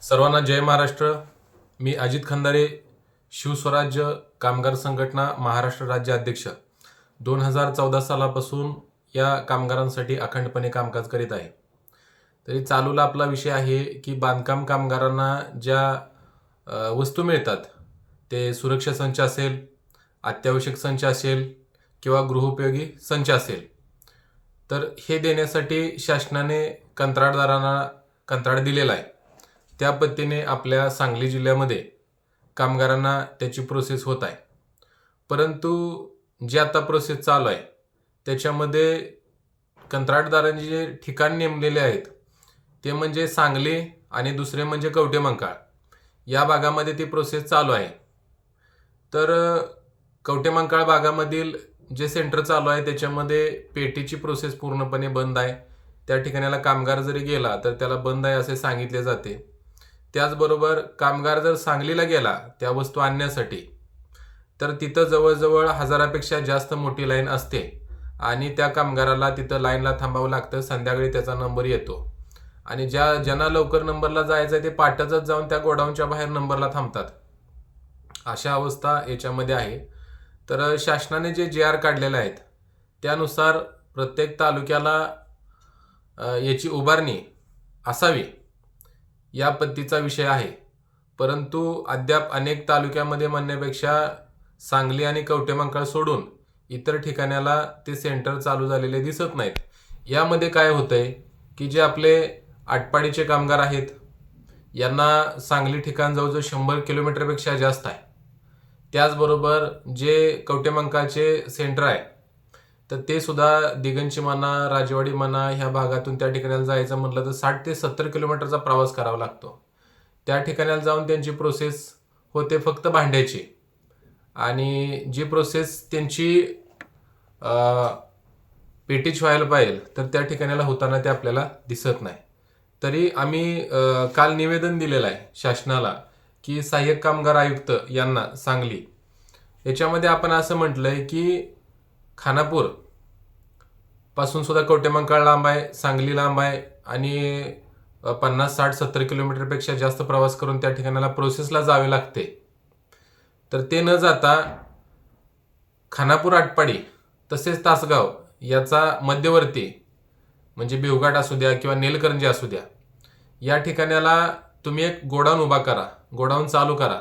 सर्वांना जय महाराष्ट्र. मी अजित खंदारे, शिवस्वराज्य कामगार संघटना महाराष्ट्र राज्य अध्यक्ष. 2014 सालापासून या कामगारांसाठी अखंडपणे कामकाज करीत आहे. तरी चालूला आपला विषय आहे की बांधकाम कामगारांना ज्या वस्तू मिळतात, ते सुरक्षा संच असेल, अत्यावश्यक संच असेल किंवा गृहोपयोगी संच असेल, तर हे देण्यासाठी शासनाने कंत्राटदारांना कंत्राट दिलेला आहे. त्या पद्धतीने आपल्या सांगली जिल्ह्यामध्ये कामगारांना त्याची प्रोसेस होत आहे. परंतु जे आता प्रोसेस चालू आहे त्याच्यामध्ये कंत्राटदारांचे जे ठिकाण नेमलेले आहेत ते म्हणजे सांगली आणि दुसरे म्हणजे कवठेमंकाळ या भागामध्ये ती प्रोसेस चालू आहे. तर कवठेमंकाळ भागामधील जे सेंटर चालू आहे त्याच्यामध्ये पेटीची प्रोसेस पूर्णपणे बंद आहे. त्या ठिकाणाला कामगार जरी गेला तर त्याला बंद आहे असे सांगितले जाते. त्याचबरोबर कामगार जर सांगलीला गेला त्या वस्तू आणण्यासाठी तर तिथं जवळजवळ 1000पेक्षा जास्त मोठी लाईन असते आणि त्या कामगाराला तिथं लाईनला थांबावं लागतं. संध्याकाळी त्याचा नंबर येतो आणि ज्यांना लवकर नंबरला जायचं आहे ते पाटचच जाऊन त्या गोडाऊनच्या बाहेर नंबरला थांबतात. अशा अवस्था याच्यामध्ये आहे. तर शासनाने जे JR काढलेले आहेत त्यानुसार प्रत्येक तालुक्याला याची उभारणी असावी या पद्धतीचा विषय आहे. परंतु अद्याप अनेक तालुक्यामध्ये म्हणण्यापेक्षा सांगली आणि कवठेमंकाळ सोडून इतर ठिकाणाला ते सेंटर चालू झालेले दिसत नाहीत. यामध्ये काय होतंय की जे आपले आटपाडीचे कामगार आहेत यांना सांगली ठिकाण जवळजवळ 100 किलोमीटरपेक्षा जास्त आहे. त्याचबरोबर जे कवठेमंकाळचे सेंटर आहे तर ते सुद्धा दिगंची म्हणा, राजवाडी म्हणा ह्या भागातून त्या ठिकाणाला जायचं म्हटलं तर 60 ते 70 किलोमीटरचा प्रवास करावा लागतो. त्या ठिकाणाला जाऊन त्यांची प्रोसेस होते फक्त भांड्याची, आणि जी प्रोसेस त्यांची पेटीची व्हायला पाहिजे तर त्या ठिकाणाला होताना ते आपल्याला दिसत नाही. तरी आम्ही काल निवेदन दिलेलं आहे शासनाला की सहाय्यक कामगार आयुक्त यांना सांगली याच्यामध्ये आपण असं म्हटलंय की खानापूर पासून सुद्धा कवठेमंकाळ लांब आहे, सांगली लांब आहे आणि 50, 60, 70 किलोमीटरपेक्षा जास्त प्रवास करून त्या ठिकाणाला प्रोसेसला जावे लागते. तर ते न जाता खानापूर, आटपाडी तसेच तासगाव याचा मध्यवर्ती म्हणजे भिवघाट असू द्या किंवा नेलकरंजी असू द्या या ठिकाणाला तुम्ही एक गोडाऊन उभा करा, गोडाऊन चालू करा.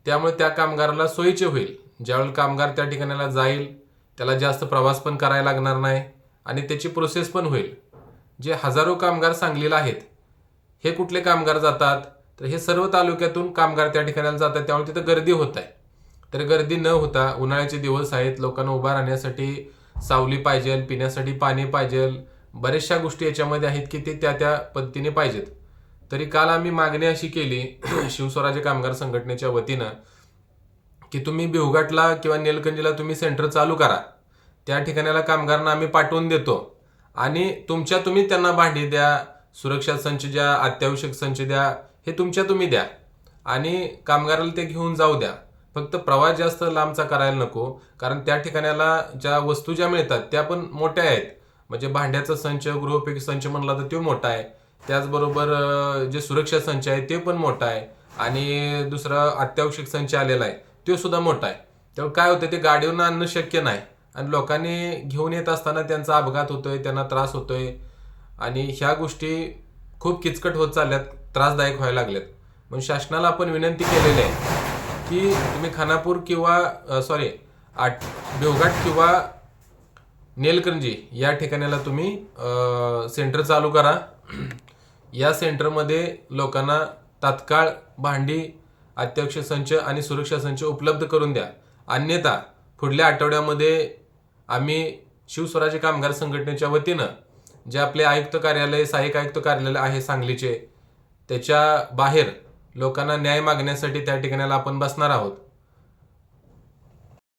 त्यामुळे त्या कामगाराला सोयीचे होईल. ज्यावेळी कामगार त्या ठिकाणाला जाईल त्याला जास्त प्रवास पण करायला लागणार नाही आणि त्याची प्रोसेस पण होईल. जे हजारो कामगार सांगलीला आहेत हे कुठले कामगार जातात तर हे सर्व तालुक्यातून कामगार त्या ठिकाणाला जातात. त्यामुळे तिथं गर्दी होत आहे. तर गर्दी न होता उन्हाळ्याचे दिवस आहेत, लोकांना उभा राहण्यासाठी सावली पाहिजे, पिण्यासाठी पाणी पाहिजे, बऱ्याचशा गोष्टी याच्यामध्ये आहेत की ते त्या पद्धतीने पाहिजेत. तरी काल आम्ही मागणी अशी केली शिवस्वराज्य कामगार संघटनेच्या वतीनं की तुम्ही भिवघाटला किंवा नेलकंजीला तुम्ही सेंटर चालू करा. त्या ठिकाणाला कामगारांना आम्ही पाठवून देतो आणि तुम्ही त्यांना भांडी द्या, सुरक्षा संच द्या, अत्यावश्यक संच द्या, हे तुम्ही द्या आणि कामगाराला ते घेऊन जाऊ द्या. फक्त प्रवास जास्त लांबचा करायला नको, कारण त्या ठिकाणाला ज्या वस्तू ज्या मिळतात त्या पण मोठ्या आहेत. म्हणजे भांड्याचा संच, गृहोपयोगी संच म्हणला तर तो मोठा आहे. त्याचबरोबर जे सुरक्षा संच आहे ते पण मोठा आहे आणि दुसरा अत्यावश्यक संच आलेला आहे तो सुद्धा मोठा आहे. त्यामुळे काय होतं, ते गाडीवरून आणणं शक्य नाही आणि लोकांनी घेऊन येत असताना त्यांचा अपघात होतोय, त्यांना त्रास होतोय आणि ह्या गोष्टी खूप किचकट होत चालल्यात, त्रासदायक व्हायला लागल्यात. म्हणून शासनाला आपण विनंती केलेली आहे की तुम्ही खानापूर किंवा भिवघाट किंवा नेलकंजी या ठिकाणाला तुम्ही सेंटर चालू करा. या सेंटरमध्ये लोकांना तात्काळ भांडी, अत्यावश्यक संच आणि सुरक्षा संच उपलब्ध करून द्या. अन्यथा पुढल्या आठवड्यामध्ये आम्ही शिवस्वराज्य कामगार संघटनेच्या वतीनं जे आपले आयुक्त कार्यालय, सहाय्यक आयुक्त कार्यालय आहे सांगलीचे, त्याच्या बाहेर लोकांना न्याय मागण्यासाठी त्या ठिकाणाला आपण बसणार आहोत.